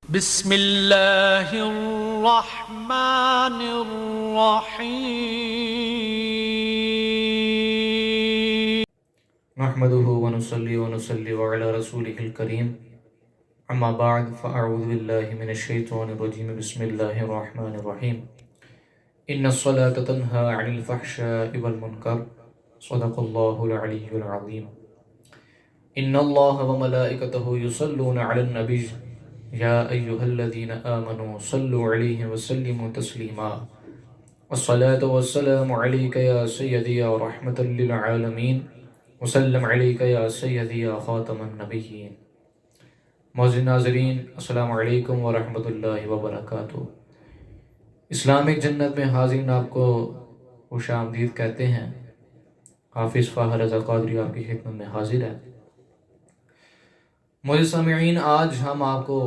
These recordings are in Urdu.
بسم اللہ الرحمن الرحیم نحمده ونصلي على رسوله الكريم اما بعد فاعوذ بالله من الشيطان الرجيم بسم الله الرحمن الرحيم ان الصلاة تنهى عن الفحشاء والمنكر صدق الله العلي العظيم ان الله وملائكته يصلون على النبي يا ايها الذين آمنوا صلوا عليه وسلموا تسليما والصلاة والسلام عليك يا سيدي يا رحمة للعالمين وسلم علیکہ یا سیدی یا خاتم النبیین۔ معزز ناظرین، السلام علیکم ورحمۃ اللہ وبرکاتہ۔ اسلامک جنت میں حاضرین آپ کو خوش آمدید کہتے ہیں۔ حافظ فاہر رضا قادری آپ کی خدمت میں حاضر ہے۔ معزز سامعین، آج ہم آپ کو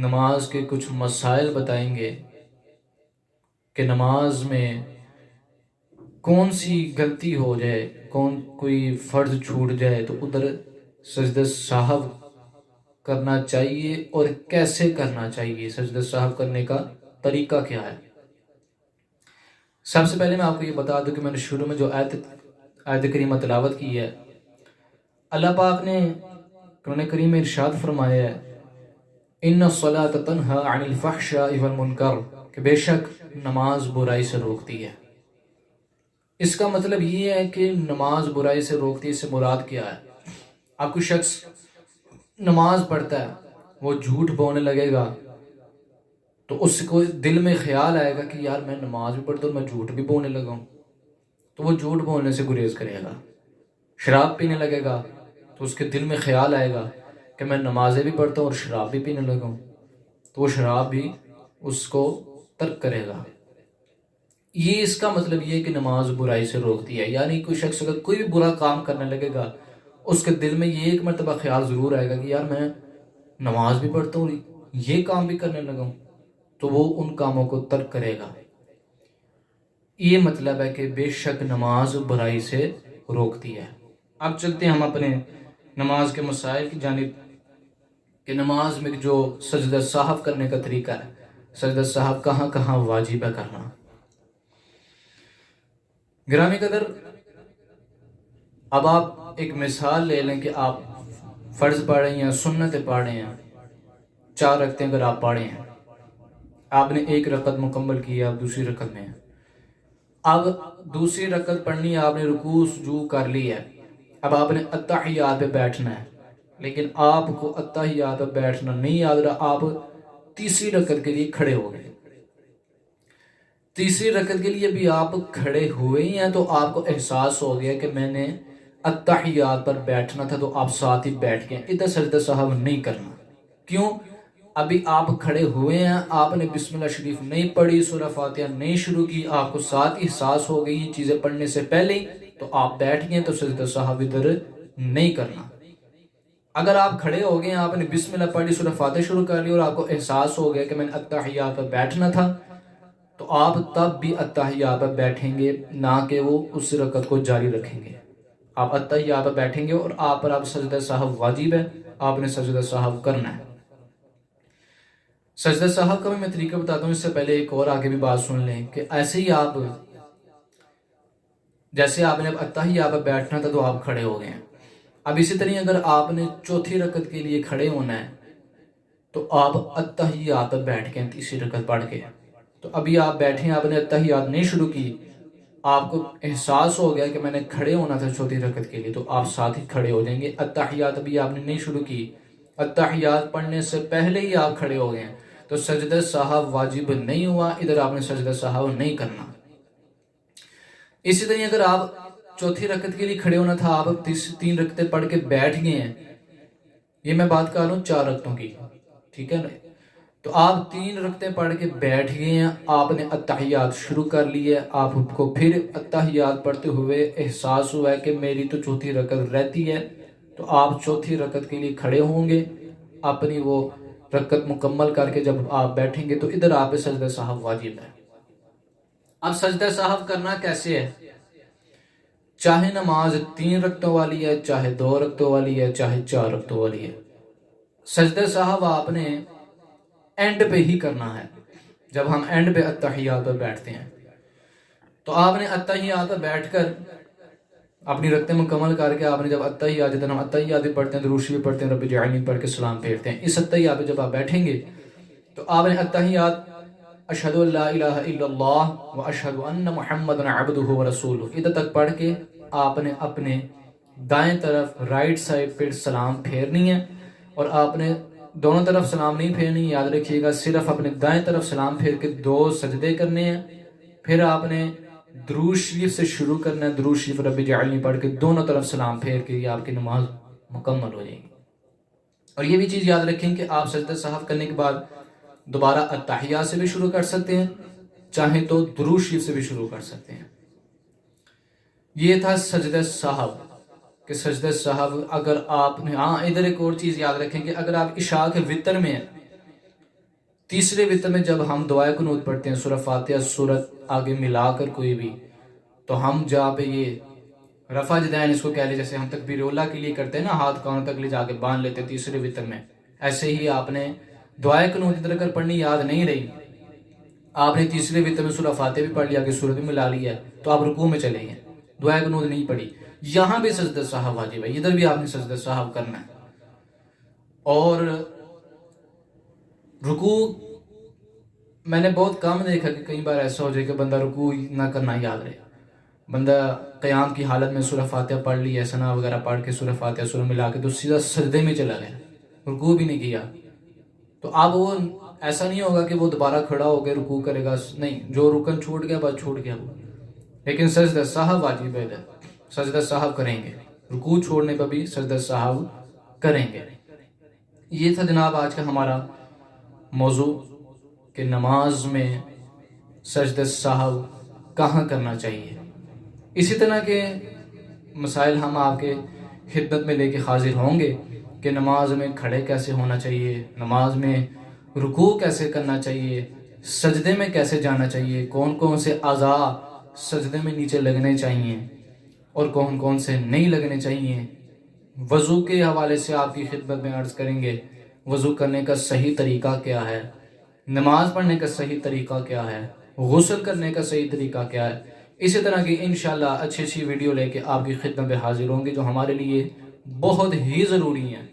نماز کے کچھ مسائل بتائیں گے کہ نماز میں کون سی غلطی ہو جائے، کوئی فرض چھوٹ جائے تو ادھر سجدہ سہو کرنا چاہیے اور کیسے کرنا چاہیے، سجدہ سہو کرنے کا طریقہ کیا ہے۔ سب سے پہلے میں آپ کو یہ بتا دوں کہ میں نے شروع میں جو آیت کریمہ تلاوت کی ہے، اللہ پاک نے قرآن کریم میں ارشاد فرمایا ہے ان الصلاۃ تنہی عن الفحشاء والمنکر، کہ بے شک نماز برائی سے روکتی ہے۔ اس کا مطلب یہ ہے کہ نماز برائی سے روکتی ہے، اس سے مراد کیا ہے؟ اب کوئی شخص نماز پڑھتا ہے، وہ جھوٹ بولنے لگے گا تو اس کو دل میں خیال آئے گا کہ یار میں نماز بھی پڑھتا ہوں، میں جھوٹ بھی بولنے لگا ہوں، تو وہ جھوٹ بولنے سے گریز کرے گا۔ شراب پینے لگے گا تو اس کے دل میں خیال آئے گا کہ میں نمازیں بھی پڑھتا ہوں اور شراب بھی پینے لگا ہوں، تو وہ شراب بھی اس کو ترک کرے گا۔ یہ اس کا مطلب یہ ہے کہ نماز برائی سے روکتی ہے، یعنی کوئی شخص اگر کوئی بھی برا کام کرنے لگے گا، اس کے دل میں یہ ایک مرتبہ خیال ضرور آئے گا کہ یار میں نماز بھی پڑھتا ہوں، یہ کام بھی کرنے لگا ہوں، تو وہ ان کاموں کو ترک کرے گا۔ یہ مطلب ہے کہ بے شک نماز برائی سے روکتی ہے۔ اب چلتے ہیں ہم اپنے نماز کے مسائل کی جانب کہ نماز میں جو سجدہ سہو کرنے کا طریقہ ہے، سجدہ سہو کہاں کہاں واجب ہے کرنا۔ گرامی قدر، اب آپ ایک مثال لے لیں کہ آپ فرض پڑھ رہے ہیں یا سنتیں پڑھ رہے ہیں، 4 رکعتیں اگر آپ پڑھے ہیں، آپ نے 1 رکعت مکمل کی ہے، آپ دوسری رکعت میں ہیں۔ اب دوسری رکعت پڑھنی ہے، آپ نے رکوع سجود کر لی ہے، اب آپ نے اتحیات پہ بیٹھنا ہے، لیکن آپ کو اتحیات پہ بیٹھنا نہیں یاد رہا، آپ تیسری رکعت کے لیے کھڑے ہو گئے۔ تیسری رکعت کے لیے بھی آپ کھڑے ہوئے ہی ہیں تو آپ کو احساس ہو گیا کہ میں نے اتحیات پر بیٹھنا تھا، تو آپ ساتھ ہی بیٹھ گئے، ادھر سجدہ سہو نہیں کرنا۔ کیوں؟ ابھی آپ کھڑے ہوئے ہیں، آپ نے بسم اللہ شریف نہیں پڑھی، سورہ فاتحہ نہیں شروع کی، آپ کو ساتھ ہی احساس ہو گئی یہ چیزیں پڑھنے سے پہلے ہی، تو آپ بیٹھ گئے، تو سجدہ سہو ادھر نہیں کرنا۔ اگر آپ کھڑے ہو گئے ہیں، آپ نے بسم اللہ پڑھی، سورہ فاتحہ شروع کر لی اور آپ کو احساس ہو گیا کہ میں نے اتحیات پر بیٹھنا تھا، تو آپ تب بھی اتحیات پر بیٹھیں گے، نہ کہ وہ اس رکعت کو جاری رکھیں گے۔ آپ اتحیات پر بیٹھیں گے اور آپ پر سجدہ سہو واجب ہے، آپ نے سجدہ سہو کرنا ہے۔ سجدہ سہو کا بھی میں طریقہ بتاتا ہوں، اس سے پہلے ایک اور آگے بھی بات سن لیں کہ ایسے ہی آپ جیسے آپ نے اب اتحیات پر بیٹھنا تھا تو آپ کھڑے ہو گئے ہیں، اب اسی طرح اگر آپ نے چوتھی رکعت کے لیے کھڑے ہونا ہے تو آپ اتحیات پر بیٹھ گئے تیسری رکعت پڑھ کے، تو ابھی آپ بیٹھے ہیں، آپ نے اتحیات نہیں شروع کی، آپ کو احساس ہو گیا کہ میں نے کھڑے ہونا تھا چوتھی رکعت کے لیے، تو آپ ساتھ ہی کھڑے ہو جائیں گے۔ اتحیات ابھی آپ نے نہیں شروع کی، اتحیات پڑھنے سے پہلے ہی آپ کھڑے ہو گئے ہیں، تو سجدہ سہو واجب نہیں ہوا، ادھر آپ نے سجدہ سہو نہیں کرنا۔ اسی طرح اگر آپ چوتھی رکعت کے لیے کھڑے ہونا تھا، آپ 3 رکعتیں پڑھ کے بیٹھ گئے ہیں، یہ میں بات کر رہا ہوں 4 رکعتوں کی، ٹھیک ہے نا، تو آپ 3 رکعتیں پڑھ کے بیٹھ گئے ہیں، آپ نے اتحیات شروع کر لی ہے، آپ کو پھر اتحیات پڑھتے ہوئے احساس ہوا ہے کہ میری تو چوتھی رکعت رہتی ہے، تو آپ چوتھی رکعت کے لیے کھڑے ہوں گے، اپنی وہ رکعت مکمل کر کے جب آپ بیٹھیں گے تو ادھر آپ پہ سجدہ سہو واجب ہے۔ اب سجدہ سہو کرنا کیسے ہے؟ چاہے نماز 3 رکعتوں والی ہے، چاہے 2 رکعتوں والی ہے، چاہے 4 رکعتوں والی ہے، سجدہ سہو آپ نے اینڈ پہ ہی کرنا ہے. جب ہم اینڈ پہ التحیات پر بیٹھتے ہیں تو آپ نے التحیات پر بیٹھ کر اپنی رکعتیں مکمل کر کے آپ نے جب التحیات جب ہم التحیات بھی پڑھتے ہیں درود شریف پڑھتے ہیں رب اجعلنی پڑھ کے سلام پھیرتے ہیں. اس التحیات پہ جب آپ بیٹھیں گے تو آپ نے التحیات اشہد ان لا الہ الا اللہ و اشہد ان محمد عبدہ و رسولہ ادھر تک پڑھ کے آپ نے اپنے دائیں طرف رائٹ سائڈ پہ سلام پھیرنی ہے. اور آپ نے دونوں طرف سلام نہیں پھیرنی, یاد رکھیے گا, صرف اپنے دائیں طرف سلام پھیر کے 2 سجدے کرنے ہیں. پھر آپ نے درود شریف سے شروع کرنا ہے, درود شریف رب اجعلنی پڑھ کے دونوں طرف سلام پھیر کے یہ آپ کی نماز مکمل ہو جائے گی. اور یہ بھی چیز یاد رکھیں کہ آپ سجدہ سہو کرنے کے بعد دوبارہ التحیات سے بھی شروع کر سکتے ہیں, چاہیں تو درود شریف سے بھی شروع کر سکتے ہیں. یہ تھا سجدہ سہو کہ سجدہ سہو اگر آپ نے, ہاں ادھر ایک اور چیز یاد رکھیں کہ اگر آپ عشاء کے وتر میں, تیسرے وتر میں جب ہم دعائے قنوت پڑھتے ہیں سورہ فاتحہ سورت آگے ملا کر کوئی بھی, تو ہم جہاں پہ یہ رفع جدین اس کو کہہ لیں, جیسے ہم تکبیر اولیٰ کے لیے کرتے ہیں نا, ہاتھ کانوں تک لے جا کے باندھ لیتے ہیں تیسرے وتر میں, ایسے ہی آپ نے دعائے قنوت ادھر اگر پڑھنی یاد نہیں رہی, آپ نے تیسرے وتر میں سورہ فاتحہ بھی پڑھ لیا, کہ سورت بھی ملا لی ہے, تو آپ رکوع میں چلے گئے, دعائے قنوت نہیں پڑھی, یہاں بھی سجدہ سہو واجب ہے, ادھر بھی آپ نے سجدہ سہو کرنا ہے. اور رکوع میں نے بہت کم دیکھا کہ کئی بار ایسا ہو جائے کہ بندہ رکوع نہ کرنا یاد رہے, بندہ قیام کی حالت میں سورہ فاتحہ پڑھ لی ہے, ثنا وغیرہ پڑھ کے سورہ فاتحہ سورہ ملا کے تو سیدھا سجدے میں چلا گیا, رکوع بھی نہیں کیا. تو اب وہ ایسا نہیں ہوگا کہ وہ دوبارہ کھڑا ہو کے رکوع کرے گا, نہیں, جو رکن چھوٹ گیا بس چھوٹ گیا وہ. لیکن سجدہ سہو واجب ہے, سجدہ سہو کریں گے, رکوع چھوڑنے پر بھی سجدہ سہو کریں گے. یہ تھا جناب آج کا ہمارا موضوع کہ نماز میں سجدہ سہو کہاں کرنا چاہیے. اسی طرح کے مسائل ہم آپ کے خدمت میں لے کے حاضر ہوں گے کہ نماز میں کھڑے کیسے ہونا چاہیے, نماز میں رکوع کیسے کرنا چاہیے, سجدے میں کیسے جانا چاہیے, کون کون سے اعضاء سجدے میں نیچے لگنے چاہیے اور کون کون سے نہیں لگنے چاہیے. وضو کے حوالے سے آپ کی خدمت میں عرض کریں گے, وضو کرنے کا صحیح طریقہ کیا ہے, نماز پڑھنے کا صحیح طریقہ کیا ہے, غسل کرنے کا صحیح طریقہ کیا ہے. اسی طرح کی انشاءاللہ اچھی اچھی ویڈیو لے کے آپ کی خدمت میں حاضر ہوں گے, جو ہمارے لیے بہت ہی ضروری ہیں.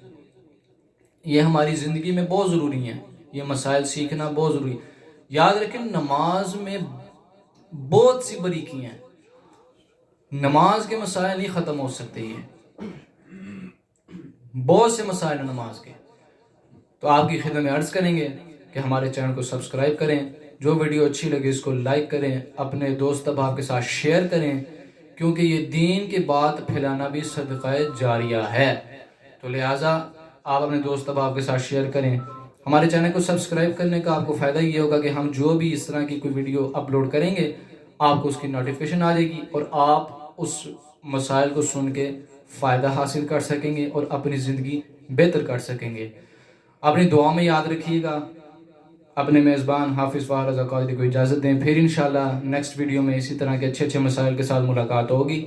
یہ ہماری زندگی میں بہت ضروری ہیں, یہ مسائل سیکھنا بہت ضروری ہے. یاد رکھیں نماز میں بہت سی باریکیاں ہیں, نماز کے مسائل نہیں ختم ہو سکتے, یہ بہت سے مسائل ہیں نماز کے. تو آپ کی خدمت میں عرض کریں گے کہ ہمارے چینل کو سبسکرائب کریں, جو ویڈیو اچھی لگے اس کو لائک کریں, اپنے دوست احباب کے ساتھ شیئر کریں, کیونکہ یہ دین کی بات پھیلانا بھی صدقہ جاریہ ہے. تو لہٰذا آپ اپنے دوست احباب کے ساتھ شیئر کریں. ہمارے چینل کو سبسکرائب کرنے کا آپ کو فائدہ یہ ہوگا کہ ہم جو بھی اس طرح کی کوئی ویڈیو اپلوڈ کریں گے آپ کو اس کی نوٹیفیکیشن آ جائے گی, اور آپ اس مسائل کو سن کے فائدہ حاصل کر سکیں گے اور اپنی زندگی بہتر کر سکیں گے. اپنی دعا میں یاد رکھیے گا. اپنے میزبان حافظ فہد رضا قادری کو اجازت دیں, پھر انشاءاللہ نیکسٹ ویڈیو میں اسی طرح کے اچھے اچھے مسائل کے ساتھ ملاقات ہوگی.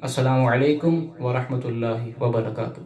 السلام علیکم ورحمۃ اللہ وبرکاتہ.